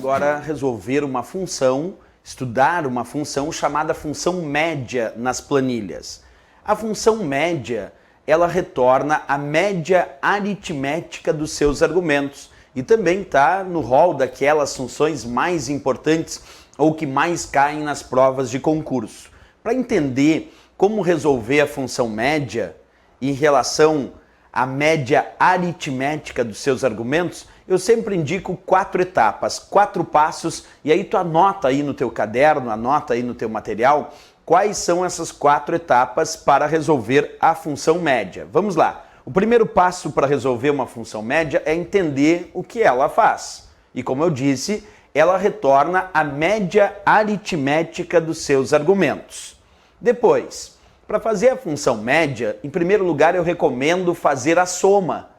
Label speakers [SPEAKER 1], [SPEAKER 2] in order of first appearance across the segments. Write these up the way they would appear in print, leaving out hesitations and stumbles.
[SPEAKER 1] agora resolver uma função, estudar uma função chamada função média nas planilhas. A função média, ela retorna a média aritmética dos seus argumentos e também está no rol daquelas funções mais importantes ou que mais caem nas provas de concurso. Para entender como resolver a função média em relação à média aritmética dos seus argumentos, eu sempre indico 4 etapas, 4 passos, e aí tu anota aí no teu caderno, anota aí no teu material, quais são essas 4 etapas para resolver a função média. Vamos lá. O primeiro passo para resolver uma função média é entender o que ela faz. E como eu disse, ela retorna a média aritmética dos seus argumentos. Depois, para fazer a função média, em primeiro lugar eu recomendo fazer a soma.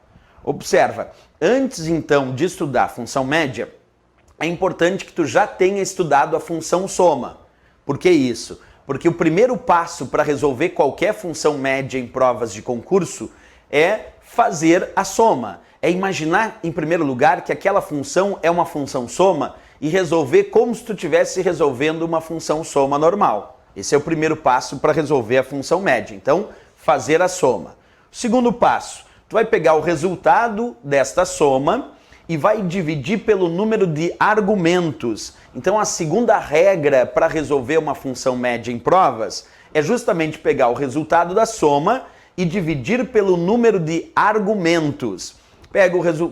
[SPEAKER 1] Observa, antes então de estudar a função média, é importante que tu já tenha estudado a função soma. Por que isso? Porque o primeiro passo para resolver qualquer função média em provas de concurso é fazer a soma. É imaginar, em primeiro lugar, que aquela função é uma função soma e resolver como se tu estivesse resolvendo uma função soma normal. Esse é o primeiro passo para resolver a função média. Então, fazer a soma. Segundo passo, tu vai pegar o resultado desta soma e vai dividir pelo número de argumentos. Então, a segunda regra para resolver uma função média em provas é justamente pegar o resultado da soma e dividir pelo número de argumentos.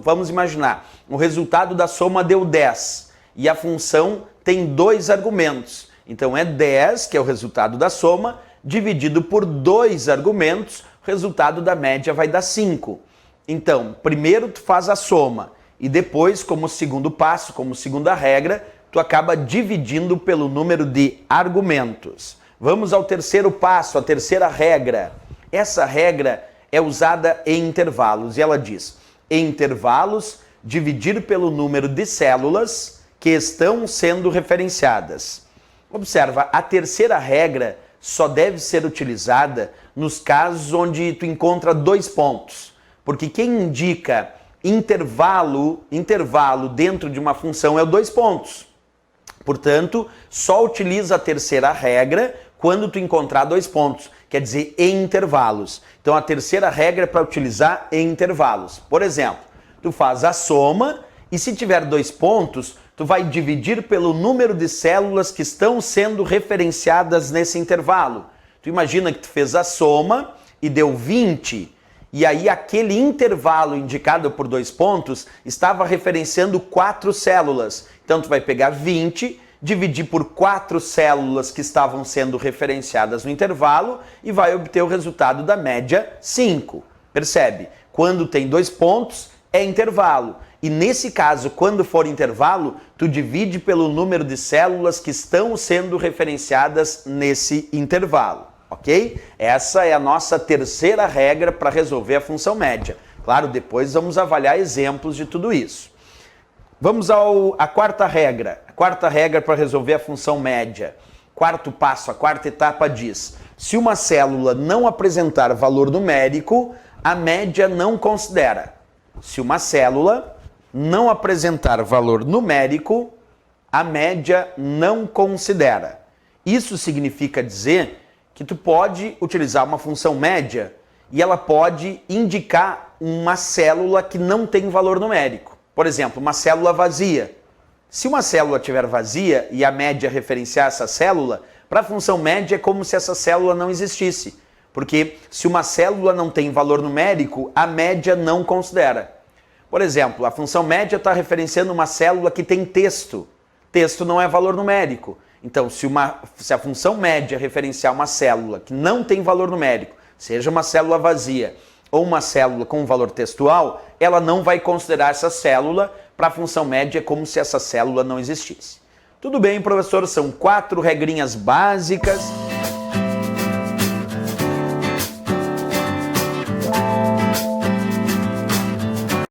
[SPEAKER 1] Vamos imaginar, o resultado da soma deu 10 e a função tem 2 argumentos. Então, é 10, que é o resultado da soma, dividido por 2 argumentos, o resultado da média vai dar 5. Então, primeiro tu faz a soma e depois, como segundo passo, como segunda regra, tu acaba dividindo pelo número de argumentos. Vamos ao terceiro passo, a terceira regra. Essa regra é usada em intervalos e ela diz: em intervalos, dividir pelo número de células que estão sendo referenciadas. Observa, a terceira regra só deve ser utilizada nos casos onde tu encontra 2 pontos, porque quem indica intervalo dentro de uma função é o 2 pontos. Portanto, só utiliza a terceira regra quando tu encontrar 2 pontos, quer dizer, em intervalos. Então, a terceira regra é para utilizar em intervalos. Por exemplo, tu faz a soma e se tiver 2 pontos, tu vai dividir pelo número de células que estão sendo referenciadas nesse intervalo. Tu imagina que tu fez a soma e deu 20, e aí aquele intervalo indicado por 2 pontos estava referenciando 4 células. Então tu vai pegar 20, dividir por 4 células que estavam sendo referenciadas no intervalo e vai obter o resultado da média 5. Percebe? Quando tem 2 pontos, é intervalo. E nesse caso, quando for intervalo, tu divide pelo número de células que estão sendo referenciadas nesse intervalo, ok? Essa é a nossa terceira regra para resolver a função média. Claro, depois vamos avaliar exemplos de tudo isso. Vamos à quarta regra. A quarta regra para resolver a função média. Quarto passo, a quarta etapa diz: se uma célula não apresentar valor numérico, a média não considera. Se uma célula não apresentar valor numérico, a média não considera. Isso significa dizer que tu pode utilizar uma função média e ela pode indicar uma célula que não tem valor numérico. Por exemplo, uma célula vazia. Se uma célula estiver vazia e a média referenciar essa célula, para a função média é como se essa célula não existisse. Porque se uma célula não tem valor numérico, a média não considera. Por exemplo, a função média está referenciando uma célula que tem texto. Texto não é valor numérico. Então, se a função média referenciar uma célula que não tem valor numérico, seja uma célula vazia ou uma célula com valor textual, ela não vai considerar essa célula. Para a função média é como se essa célula não existisse. Tudo bem, professor? São 4 regrinhas básicas